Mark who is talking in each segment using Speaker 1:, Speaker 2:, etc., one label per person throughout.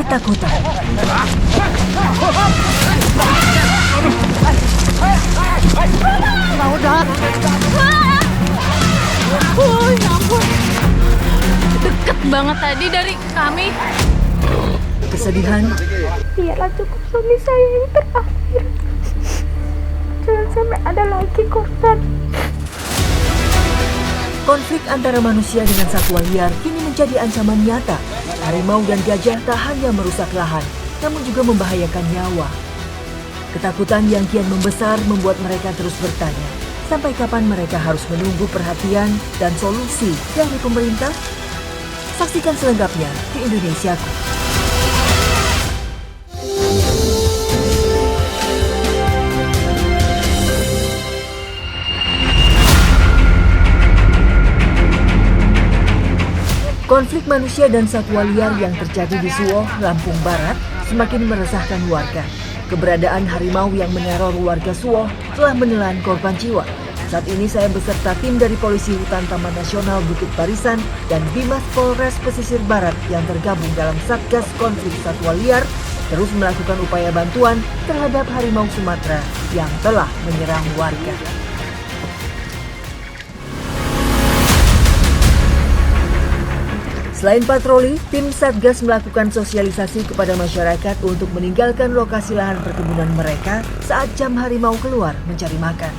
Speaker 1: ketakutan.
Speaker 2: Ya ampun. Deket banget tadi dari kami.
Speaker 1: Kesedihan,
Speaker 3: Biarlah cukup suami saya yang terakhir. Jangan sampai ada lagi korban.
Speaker 1: konflik antara manusia dengan satwa liar kini menjadi ancaman nyata. Harimau dan gajah tak hanya merusak lahan, namun juga membahayakan nyawa. Ketakutan yang kian membesar membuat mereka terus bertanya, sampai kapan mereka harus menunggu perhatian dan solusi dari pemerintah? Saksikan selengkapnya di Indonesiaku. Konflik manusia dan satwa liar yang terjadi di Suwoh, Lampung Barat semakin meresahkan warga. Keberadaan harimau yang meneror warga Suwoh telah menelan korban jiwa. Saat ini saya beserta tim dari Polisi Hutan Taman Nasional Bukit Barisan dan Bimas Polres Pesisir Barat yang tergabung dalam Satgas Konflik Satwa Liar terus melakukan upaya bantuan terhadap harimau Sumatera yang telah menyerang warga. Selain patroli, tim Satgas melakukan sosialisasi kepada masyarakat untuk meninggalkan lokasi lahan perkebunan mereka saat jam harimau keluar mencari makan.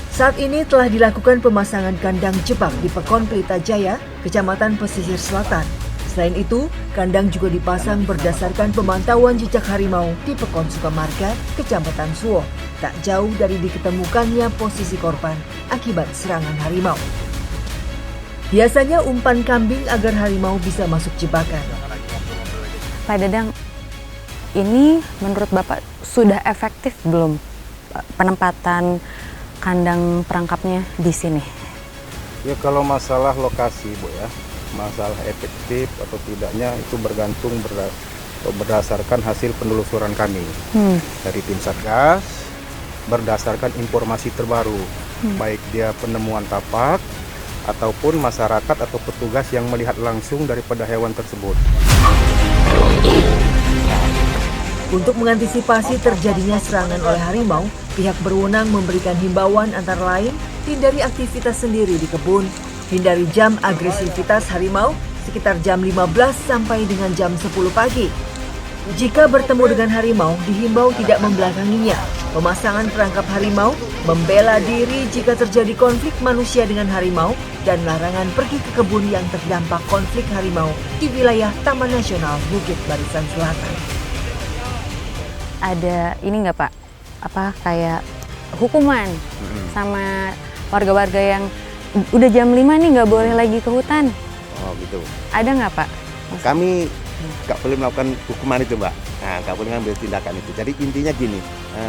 Speaker 1: Saat ini telah dilakukan pemasangan kandang jebak di Pekon Pelita Jaya, Kecamatan Pesisir Selatan. Selain itu, kandang juga dipasang berdasarkan pemantauan jejak harimau di Pekon Sukamarga, Kecamatan Suwoh, tak jauh dari diketemukannya posisi korban akibat serangan harimau. Biasanya umpan kambing agar harimau bisa masuk jebakan.
Speaker 4: Pak Dadang, ini menurut Bapak sudah efektif belum penempatan kandang perangkapnya di sini?
Speaker 5: Ya kalau masalah lokasi Bu ya, masalah efektif atau tidaknya itu bergantung berdasarkan hasil penelusuran kami dari tim Satgas, berdasarkan informasi terbaru, baik dia penemuan tapak ataupun masyarakat atau petugas yang melihat langsung daripada hewan tersebut.
Speaker 1: Untuk mengantisipasi terjadinya serangan oleh harimau, pihak berwenang memberikan himbauan antara lain hindari aktivitas sendiri di kebun, hindari jam agresivitas harimau sekitar jam 15 sampai dengan jam 10 pagi. Jika bertemu dengan harimau, dihimbau tidak membelakanginya, pemasangan perangkap harimau, membela diri jika terjadi konflik manusia dengan harimau, dan larangan pergi ke kebun yang terdampak konflik harimau di wilayah Taman Nasional Bukit Barisan Selatan.
Speaker 4: Ada ini nggak Pak, apa kayak hukuman sama warga-warga yang udah jam 5 nih nggak boleh lagi ke hutan?
Speaker 6: Oh gitu.
Speaker 4: Ada nggak Pak?
Speaker 6: Kami nggak boleh melakukan hukuman itu Mbak. Nah, nggak boleh ngambil tindakan itu. Jadi intinya gini,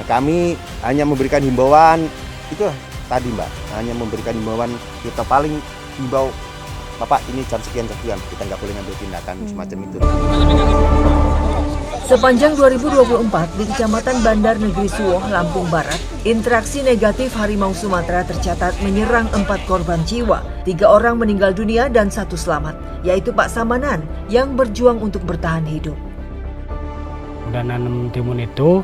Speaker 6: kami hanya memberikan himbauan itu tadi Mbak, hanya memberikan himbauan, kita paling himbau Bapak ini jam sekian, kita nggak boleh ngambil tindakan semacam itu.
Speaker 1: Sepanjang 2024 di Kecamatan Bandar Negeri Suwoh, Lampung Barat, interaksi negatif harimau Sumatera tercatat menyerang 4 korban jiwa, 3 orang meninggal dunia dan 1 selamat, yaitu Pak Samanan yang berjuang untuk bertahan hidup.
Speaker 7: Udah nanam timun itu,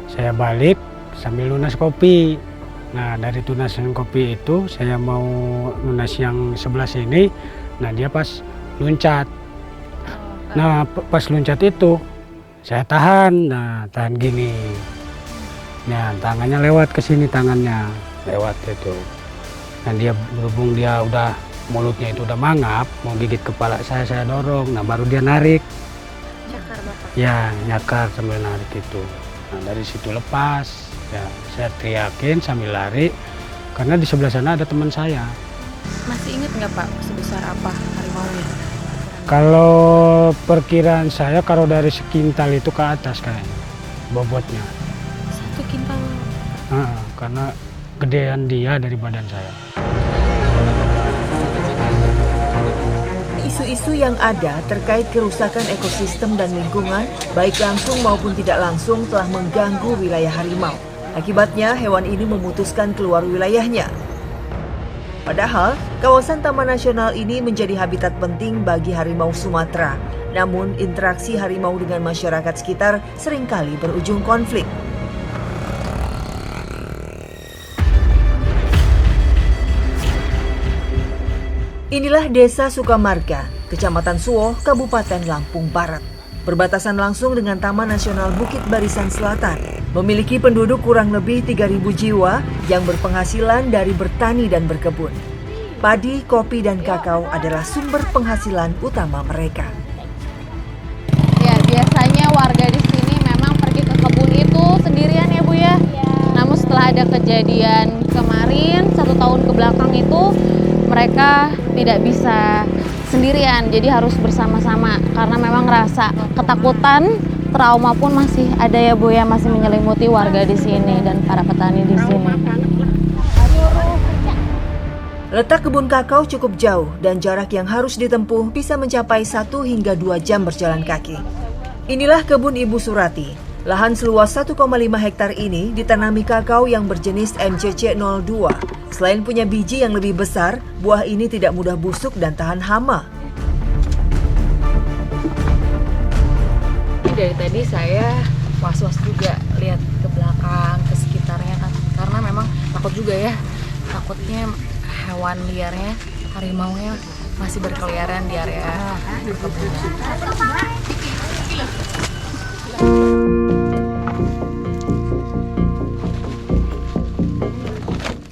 Speaker 7: saya balik sambil lunas kopi. Nah dari tunasan kopi itu saya mau lunas yang sebelah sini, nah dia pas loncat. Nah pas loncat itu saya tahan, nah tahan gini. Nah tangannya lewat ke sini, tangannya lewat itu. Nah dia berhubung dia udah mulutnya itu udah mangap, mau gigit kepala saya dorong, nah baru dia narik.
Speaker 2: Nyakar Bapak.
Speaker 7: Ya nyakar sambil narik itu. Nah dari situ lepas. Ya, saya teriakin sambil lari karena di sebelah sana ada teman saya.
Speaker 2: Masih ingat nggak Pak sebesar apa harimaunya?
Speaker 7: Kalau perkiraan saya kalau dari sekintal itu ke atas kayaknya bobotnya.
Speaker 2: 1 kintal.
Speaker 7: Karena gedean dia dari badan saya.
Speaker 1: Isu-isu yang ada terkait kerusakan ekosistem dan lingkungan, baik langsung maupun tidak langsung telah mengganggu wilayah harimau. Akibatnya, hewan ini memutuskan keluar wilayahnya. Padahal, kawasan Taman Nasional ini menjadi habitat penting bagi harimau Sumatera. Namun, interaksi harimau dengan masyarakat sekitar seringkali berujung konflik. Inilah Desa Sukamarga, Kecamatan Suwoh, Kabupaten Lampung Barat. Berbatasan langsung dengan Taman Nasional Bukit Barisan Selatan. Memiliki penduduk kurang lebih 3.000 jiwa yang berpenghasilan dari bertani dan berkebun. Padi, kopi, dan kakao adalah sumber penghasilan utama mereka.
Speaker 4: Ya, biasanya warga di sini memang pergi ke kebun itu sendirian ya Bu ya. Namun setelah ada kejadian kemarin, 1 tahun ke belakang itu, mereka tidak bisa sendirian, jadi harus bersama-sama karena memang rasa ketakutan, trauma pun masih ada ya Bu ya, masih menyelimuti warga di sini dan para petani di sini.
Speaker 1: Letak kebun kakao cukup jauh dan jarak yang harus ditempuh bisa mencapai 1 hingga 2 jam berjalan kaki. Inilah kebun Ibu Surati. Lahan seluas 1,5 hektar ini ditanami kakao yang berjenis MCC 02. Selain punya biji yang lebih besar, buah ini tidak mudah busuk dan tahan hama.
Speaker 2: Dari tadi saya was-was juga lihat ke belakang, ke sekitarnya kan. Karena memang takut juga ya. Takutnya hewan liarnya, harimaunya masih berkeliaran di area perkebunan.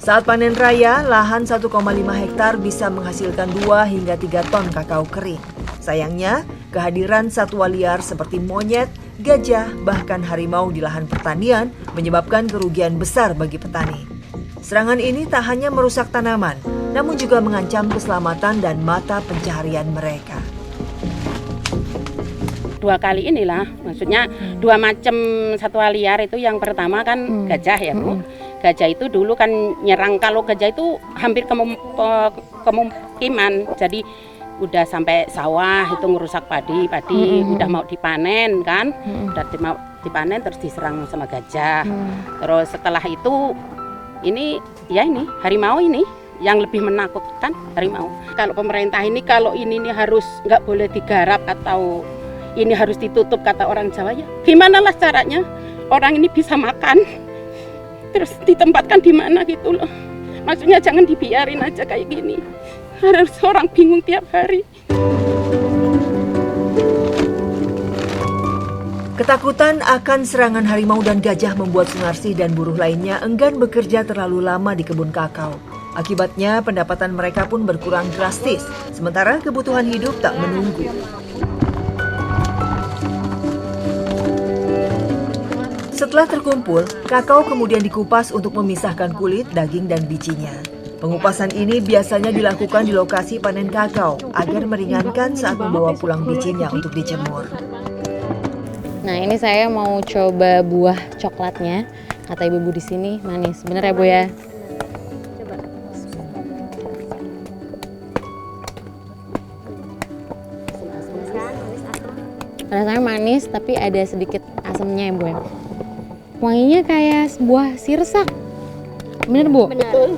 Speaker 1: Saat panen raya, lahan 1,5 hektar bisa menghasilkan 2 hingga 3 ton kakao kering. Sayangnya, kehadiran satwa liar seperti monyet, gajah, bahkan harimau di lahan pertanian menyebabkan kerugian besar bagi petani. Serangan ini tak hanya merusak tanaman, namun juga mengancam keselamatan dan mata pencaharian mereka.
Speaker 8: 2 kali inilah, maksudnya 2 macam satwa liar itu. Yang pertama kan gajah ya Bu. Gajah itu dulu kan nyerang, kalau gajah itu hampir kemukiman, jadi udah sampai sawah itu ngerusak padi udah mau dipanen kan, udah mau dipanen terus diserang sama gajah. Terus setelah itu ini harimau ini yang lebih menakutkan, harimau. Kalau pemerintah ini kalau ini harus nggak boleh digarap atau ini harus ditutup kata orang Jawa ya, gimana lah caranya orang ini bisa makan, terus ditempatkan di mana gitu loh. Maksudnya jangan dibiarin aja kayak gini, harus orang bingung tiap hari.
Speaker 1: Ketakutan akan serangan harimau dan gajah membuat Sunarsi dan buruh lainnya enggan bekerja terlalu lama di kebun kakao. Akibatnya pendapatan mereka pun berkurang drastis, sementara kebutuhan hidup tak menunggu. Setelah terkumpul, kakao kemudian dikupas untuk memisahkan kulit, daging, dan bijinya. Pengupasan ini biasanya dilakukan di lokasi panen kakao agar meringankan saat membawa pulang bijinya untuk dijemur.
Speaker 4: Nah, ini saya mau coba buah coklatnya. Kata ibu-ibu di sini manis. Bener ya Bu ya? Coba. Rasanya manis tapi ada sedikit asamnya ya Bu ya. Wanginya kayak buah sirsak. Bener Bu?
Speaker 3: Betul.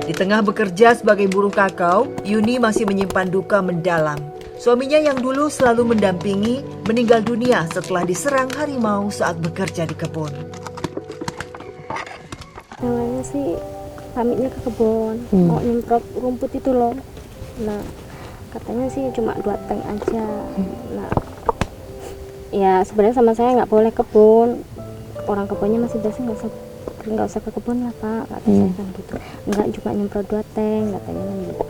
Speaker 1: Di tengah bekerja sebagai buruh kakao, Yuni masih menyimpan duka mendalam. Suaminya yang dulu selalu mendampingi meninggal dunia setelah diserang harimau saat bekerja di kebun.
Speaker 3: Awalnya sih pamitnya ke kebun, mau nyemprot rumput itu loh. Nah, katanya sih cuma 2 tank aja. Nah, ya sebenarnya sama saya nggak boleh kebun. Orang kebunnya masih biasa, nggak usah ke kebun lah Pak, kata saya kan gitu. Nggak, cuma nyemprot 2 tank katanya kan gitu.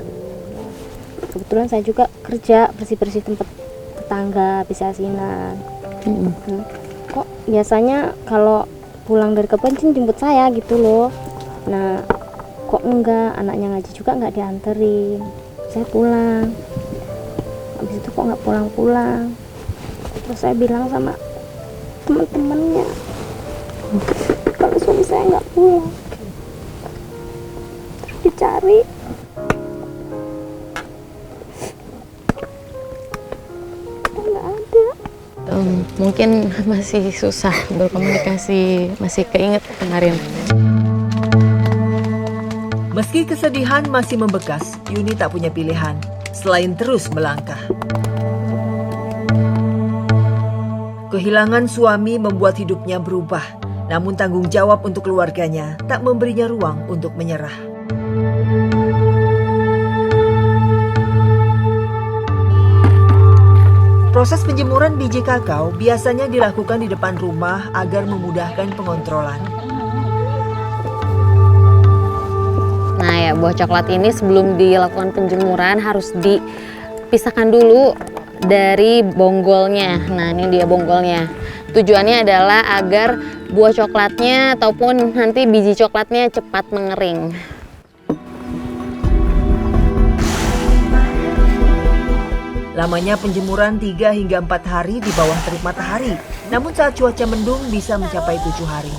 Speaker 3: Nah, kebetulan saya juga kerja bersih tempat tetangga, bisa asinan. Kok biasanya kalau pulang dari kebun jemput saya gitu loh. Nah, kok enggak, anaknya ngaji juga nggak dianterin. Saya pulang. Habis itu kok nggak pulang-pulang. Terus saya bilang sama teman-temannya kalau suami saya nggak pulang. Terus dicari. Nggak ada.
Speaker 4: Mungkin masih susah berkomunikasi, masih keinget kemarin.
Speaker 1: Meski kesedihan masih membekas, Yuni tak punya pilihan selain terus melangkah. Kehilangan suami membuat hidupnya berubah, namun tanggung jawab untuk keluarganya tak memberinya ruang untuk menyerah. Proses penjemuran biji kakao biasanya dilakukan di depan rumah agar memudahkan pengontrolan.
Speaker 4: Nah ya, buah coklat ini sebelum dilakukan penjemuran harus dipisahkan dulu dari bonggolnya. Nah ini dia bonggolnya. Tujuannya adalah agar buah coklatnya ataupun nanti biji coklatnya cepat mengering.
Speaker 1: Lamanya penjemuran 3 hingga 4 hari di bawah terik matahari, namun saat cuaca mendung bisa mencapai 7 hari.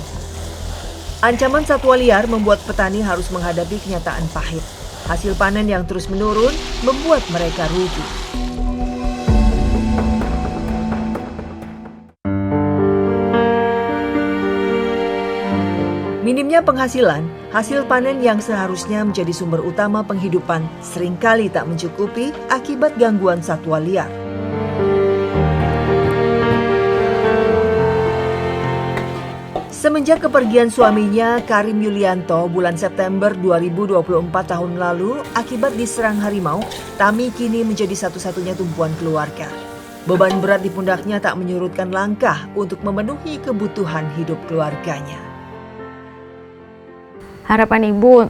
Speaker 1: Ancaman satwa liar membuat petani harus menghadapi kenyataan pahit. Hasil panen yang terus menurun membuat mereka rugi. Minimnya penghasilan, hasil panen yang seharusnya menjadi sumber utama penghidupan seringkali tak mencukupi akibat gangguan satwa liar. Semenjak kepergian suaminya, Karim Yulianto, bulan September 2024 tahun lalu, akibat diserang harimau, Tami kini menjadi satu-satunya tumpuan keluarga. Beban berat di pundaknya tak menyurutkan langkah untuk memenuhi kebutuhan hidup keluarganya.
Speaker 2: Harapan Ibu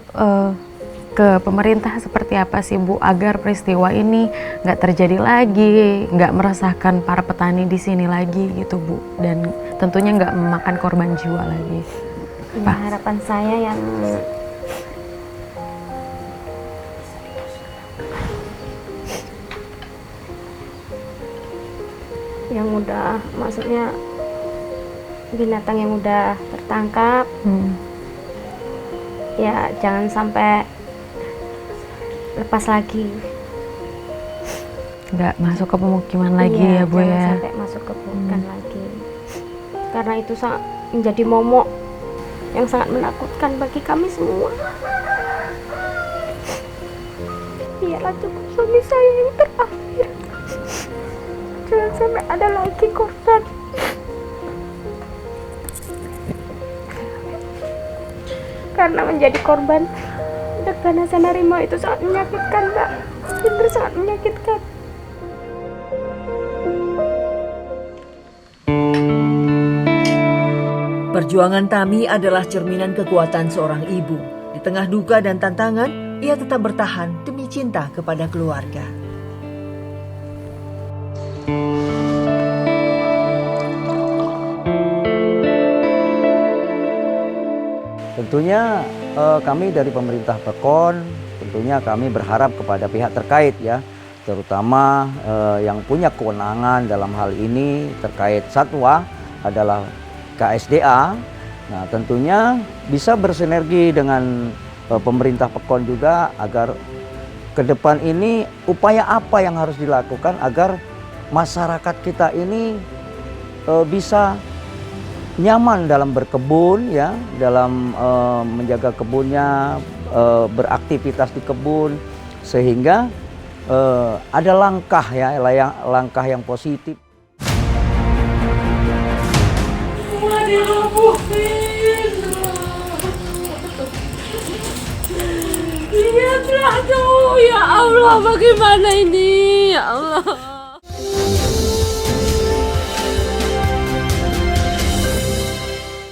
Speaker 2: ke pemerintah seperti apa sih Bu agar peristiwa ini nggak terjadi lagi, nggak meresahkan para petani di sini lagi gitu Bu, dan tentunya nggak memakan korban jiwa lagi.
Speaker 3: Ya, harapan saya yang udah, maksudnya binatang yang udah tertangkap. Ya jangan sampai lepas lagi,
Speaker 2: Nggak masuk ke pemukiman lagi ya Bu
Speaker 3: jangan
Speaker 2: ya.
Speaker 3: sampai masuk ke pemukiman lagi, karena itu sangat menjadi momok yang sangat menakutkan bagi kami semua. Biarlah cukup suami saya yang terakhir, jangan sampai ada lagi korban. Karena menjadi korban keganasan harimau itu sangat menyakitkan, Mbak. Benar sangat menyakitkan.
Speaker 1: Perjuangan Tami adalah cerminan kekuatan seorang ibu. Di tengah duka dan tantangan, ia tetap bertahan demi cinta kepada keluarga.
Speaker 9: Tentunya kami dari pemerintah Pekon, tentunya kami berharap kepada pihak terkait ya, terutama yang punya kewenangan dalam hal ini terkait satwa adalah KSDA. Nah tentunya bisa bersinergi dengan pemerintah Pekon juga agar ke depan ini upaya apa yang harus dilakukan agar masyarakat kita ini bisa nyaman dalam berkebun ya, dalam menjaga kebunnya, beraktivitas di kebun, sehingga ada langkah ya, langkah yang positif.
Speaker 10: Semua dilubuhin. Lihatlah tuh, ya Allah, bagaimana ini, ya Allah.